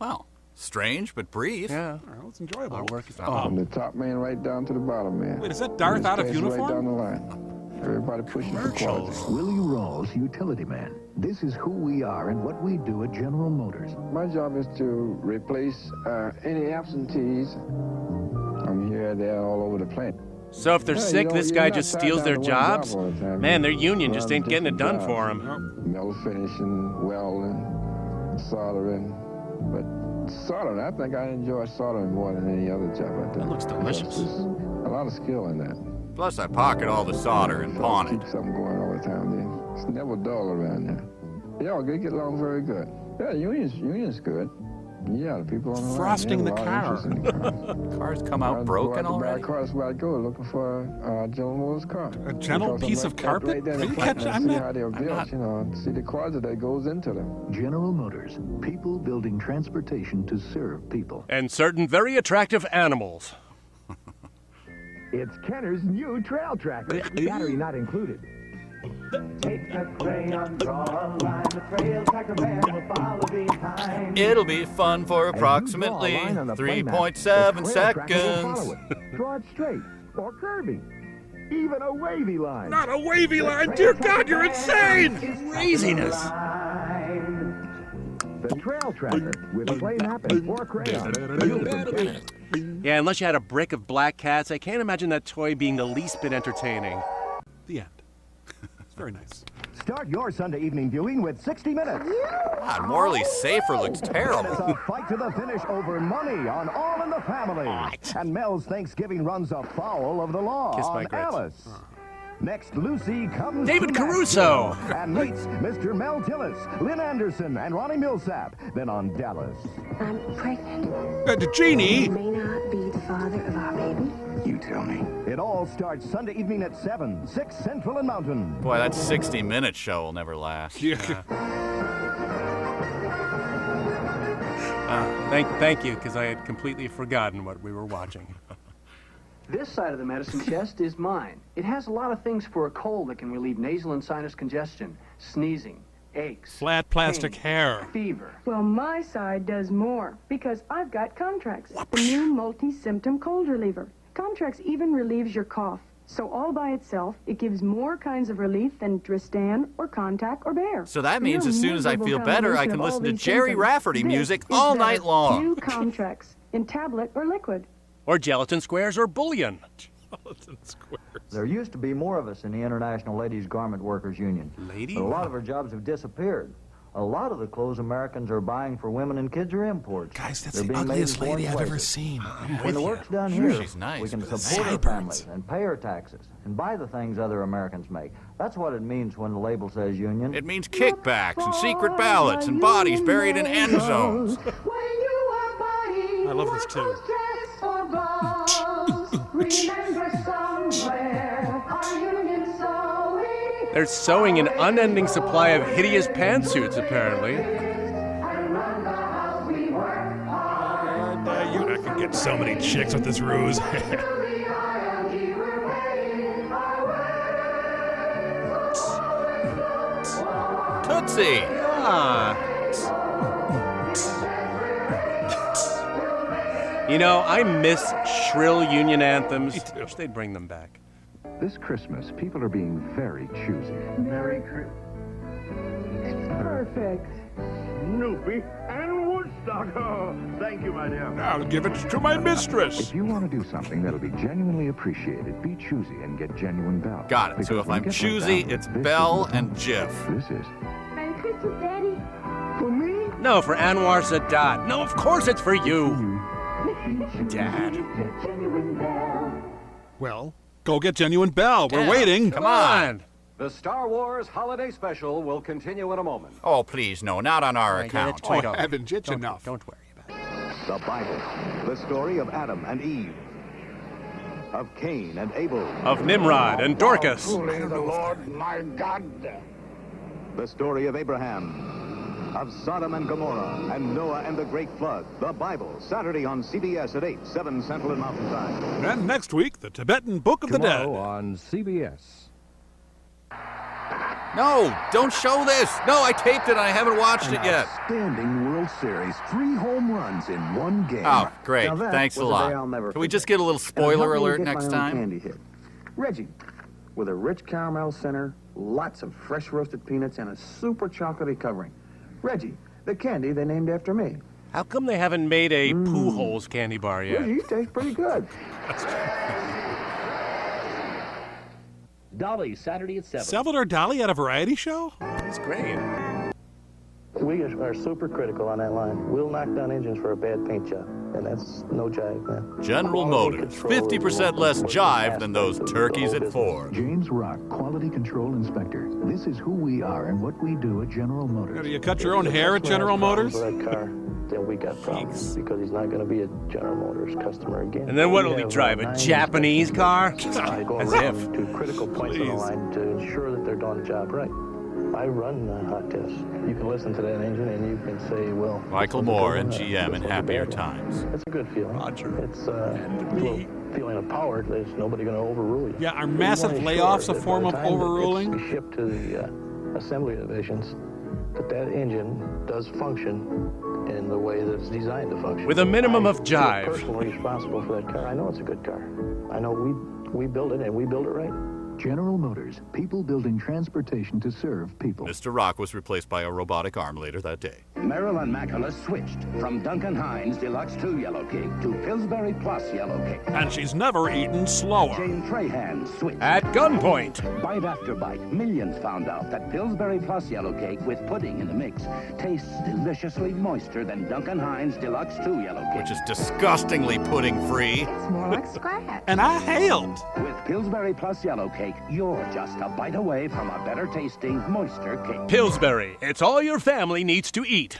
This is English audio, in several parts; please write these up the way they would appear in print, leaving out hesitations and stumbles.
Well, strange but brief. Yeah. Well, it's enjoyable. Our work is From the top man right down to the bottom man. Wait, is that Darth out of Right down uniform? the line. Everybody pushing for quality. Willie Rawls, utility man. This is who we are and what we do at General Motors. My job is to replace any absentees. I'm here, there, all over the plant. So if they're sick, this guy just steals their jobs? Man, their union just ain't getting it done for them. Metal finishing, welding, soldering. But soldering, I think I enjoy soldering more than any other job I do. That looks delicious. There's a lot of skill in that. Plus, I pocket all the solder and pawn it. Keep something going all the time. Then it's never dull around here. Yeah, we get along very good. Yeah, union's good. Yeah, the people on the line, Frosting the they have a lot car. of interest in the cars. Cars come out broken already? Cars where I go looking for General Motors car. A gentle Because piece I'm of right carpet? there in Are the you plant catching- and I'm see not- how they're I'm built, not- you know, and see the quality that goes into them. General Motors. People building transportation to serve people. And certain very attractive animals. It's Kenner's new trail tracker. Battery not included. Take a crayon, draw a line, the trail tracker man will follow behind. It'll be fun for approximately 3.7 seconds. Draw it straight or curvy. Even a wavy line. Not a wavy line! Dear God, you're insane! Craziness. The trail tracker with play map and 4 crayons. Wheels from Kenner. Yeah, unless you had a brick of black cats, I can't imagine that toy being the least bit entertaining. The end. It's very nice. Start your Sunday evening viewing with 60 Minutes. God, Morley Safer looks It's terrible. a fight to the finish over money on All in the Family. And Mel's Thanksgiving runs afoul of the law Kiss my on grits. Alice. Next, Lucy comes David to Caruso. Nashville and meets Mr. Mel Tillis, Lynn Anderson, and Ronnie Millsap. Then on Dallas. I'm pregnant. Jeannie! You may not be the father of our baby. You tell me. It all starts Sunday evening at 7, 6 Central and Mountain. Boy, that 60-minute show will never last. Yeah. Thank you, because I had completely forgotten what we were watching. This side of the medicine chest is mine. It has a lot of things for a cold that can relieve nasal and sinus congestion, sneezing, aches, Flat plastic pain, hair. fever. Well, my side does more because I've got Contrax, the new multi-symptom cold reliever. Contrax even relieves your cough. So all by itself, it gives more kinds of relief than Dristan or Contac or Bear. So that means as soon as I feel Miserable better, I combination can of all listen to these Jerry symptoms. Rafferty This music is all better. night long. New Contrax in tablet or liquid. Or gelatin squares or bullion. There used to be more of us in the International Ladies Garment Workers Union. Lady? But a lot of our jobs have disappeared. A lot of the clothes Americans are buying for women and kids are imports. Guys, that's They're the being made ugliest in foreign lady I've ever places. seen. When the work's done Sure, here, she's nice, we can but the support our sideburns. families and pay our taxes and buy the things other Americans make. That's what it means when the label says union. It means kickbacks and secret ballots and bodies buried in end zones. I love this too. They're sewing an unending supply of hideous pantsuits, apparently. I can get so many chicks with this ruse. Tootsie! Ah. You know, I miss shrill union anthems. Wish they'd bring them back. This Christmas, people are being very choosy. Merry Christmas. Perfect. Snoopy and Woodstock. Oh, thank you, my dear. I'll give it to my mistress. If you want to do something that'll be genuinely appreciated, be choosy and get genuine Bell. Got it. So if I'm choosy, it's Bell and Jif. This is. Merry Christmas, Daddy. For me? No, for Anwar Sadat. No, of course it's for you. Dad. Well, go get Genuine Bell. We're Yeah, waiting. Come on. The Star Wars Holiday Special will continue in a moment. Oh, please, no, not on our account. Oh, heavens, it's enough. Don't worry about it. The Bible. The story of Adam and Eve. Of Cain and Abel. Of Nimrod and Dorcas. Truly the Lord my God. The story of Abraham. Of Sodom and Gomorrah and Noah and the Great Flood. The Bible, Saturday on CBS at 8, 7 Central and Mountain Time. And next week, the Tibetan Book of the Dead. On CBS. No, don't show this. No, I taped it and I haven't watched it yet. Outstanding world World Series, 3 home runs in one game. Oh, great. Now that Thanks a was a day I'll lot. never Can we forget. just get a little And spoiler help me alert get next my own time? candy hit. Reggie, with a rich caramel center, lots of fresh roasted peanuts, and a super chocolatey covering. Reggie, the candy they named after me. How come they haven't made a Pooh Holes candy bar yet? Reggie, you taste pretty good. Dolly, Saturday at 7. Salvador Dali at a variety show? He's great. We are super critical on that line. We'll knock down engines for a bad paint job, and that's no jive, man. General Motors, 50% less jive than those turkeys at Ford. James Rock, Quality Control Inspector. This is who we are and what we do at General Motors. Do you cut your own hair at General Motors? That car, then we got problems because he's not going to be a General Motors customer again. And then what will he drive, a Japanese car? I go As around if. to critical points on the line to ensure that they're doing the job right. I run hot tests. You can listen to that engine and you can say, well... Michael Moore and GM in happier times. It's a good feeling. Roger. It's a little feeling of power. There's nobody going to overrule you. Yeah, are massive layoffs a form of overruling? We ship to the assembly divisions that engine does function in the way that it's designed to function. With a minimum of I'm jive. personally responsible for that car. I know it's a good car. I know we build it and we build it right. General Motors, people building transportation to serve people. Mr. Rock was replaced by a robotic arm later that day. Marilyn Macula switched from Duncan Hines Deluxe 2 Yellow Cake to Pillsbury Plus Yellow Cake. And she's never eaten slower. Jane Trahan switched. At gunpoint. Bite after bite, millions found out that Pillsbury Plus Yellow Cake with pudding in the mix tastes deliciously moister than Duncan Hines Deluxe 2 Yellow Cake. Which is disgustingly pudding-free. It's more like scratch. And I hailed. With Pillsbury Plus Yellow Cake, you're just a bite away from a better tasting, moister cake. Pillsbury, it's all your family needs to eat.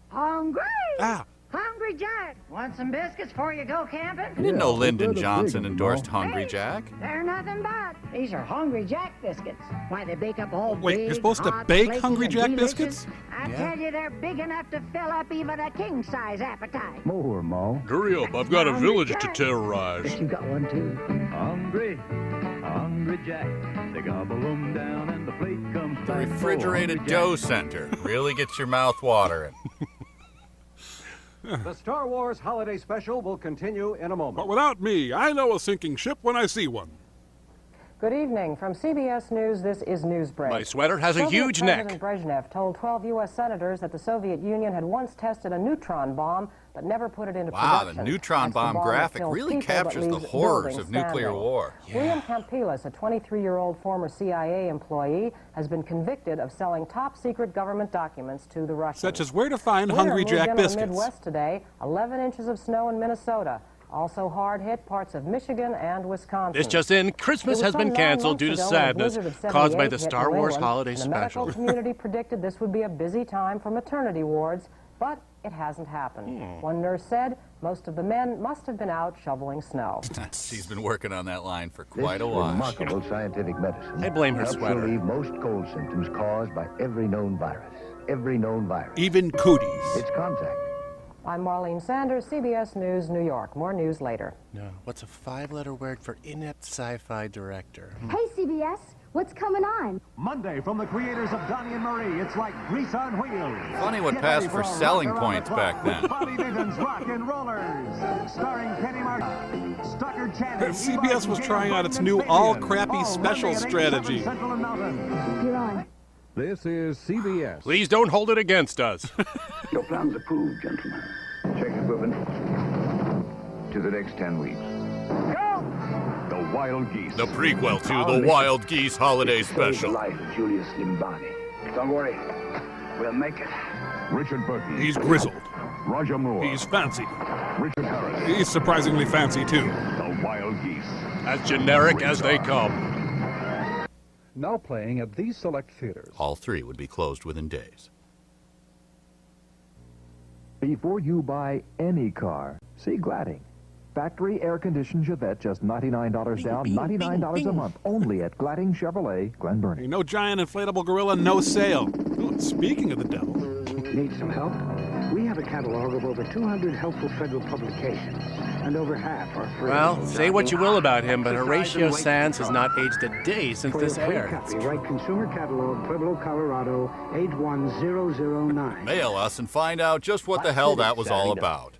Hungry? Ah. Hungry Jack. Want some biscuits before you go camping? I didn't know Lyndon Johnson endorsed Hungry Jack. They're nothing but. These are Hungry Jack biscuits. Why, they bake up all Wait, big, you're supposed to hot, bake flaky, Hungry and Jack delicious. biscuits? I tell you, they're big enough to fill up even a king-size appetite. More, Ma. Hurry up, I've got a village to terrorize. You got one too. Hungry Jack. They gobble 'em down and the plate comes The back. refrigerated dough center really gets your mouth watering. The Star Wars Holiday Special will continue in a moment. But without me, I know a sinking ship when I see one. Good evening. From CBS News, this is Newsbreak. My sweater has a Soviet huge neck. President Brezhnev told 12 U.S. senators that the Soviet Union had once tested a neutron bomb, but never put it into Wow, production. the neutron That's the bomb that graphic kills really people but captures the leaves horrors buildings of nuclear standing. war. William Campilas, a 23-year-old former CIA employee, has been convicted of selling top-secret government documents to the Russians. Such as where to find Winter Hungry moved Jack into the biscuits. Midwest today, 11 inches of snow in Minnesota. Also hard hit parts of Michigan and Wisconsin. This just in, Christmas has been canceled due to sadness caused by the Star Wars Holiday The Special. medical community predicted this would be a busy time for maternity wards, but it hasn't happened. One nurse said most of the men must have been out shoveling snow. She's been working on that line for quite a This while. remarkable scientific medicine I blame her helps sweater. relieve most cold symptoms caused by every known virus. Every known virus. Even cooties. It's contact. I'm Marlene Sanders, CBS News, New York. More news later. No, what's a 5-letter word for inept sci-fi director? Hey, CBS, what's coming on? Monday from the creators of Donnie and Marie, it's like Grease on Wheels. Funny what Get passed ready for a selling rock around points the clock back then. With Bobby Bivens' Rock and Rollers, starring Penny Martin, Stucker Channing. CBS was trying out its new all-crappy special strategy. You're on. This is CBS. Please don't hold it against us. Your plan's approved, gentlemen. Check equipment. To the next 10 weeks. Go! The Wild Geese. The prequel to the Wild Geese Holiday Special. The life of Julius Limbani. Don't worry. We'll make it. Richard Burton. He's grizzled. Roger Moore. He's fancy. Richard Harris. He's surprisingly fancy, too. The Wild Geese. As generic as they come. Now playing at these select theaters. All three would be closed within days. Before you buy any car, see Gladding. Factory air-conditioned Chevette, just $99 down, $99 a month, only at Gladding Chevrolet, Glen Burnie. No giant inflatable gorilla, no sale. Oh, speaking of the devil. Need some help? We have a catalog of over 200 helpful federal publications, and over half are free. Well, say what you will about him, but Horatio Sands has not aged a day since For this your free aired. copy, write Consumer Catalog, Pueblo, Colorado, 81009. Mail us and find out just what the hell that was all about.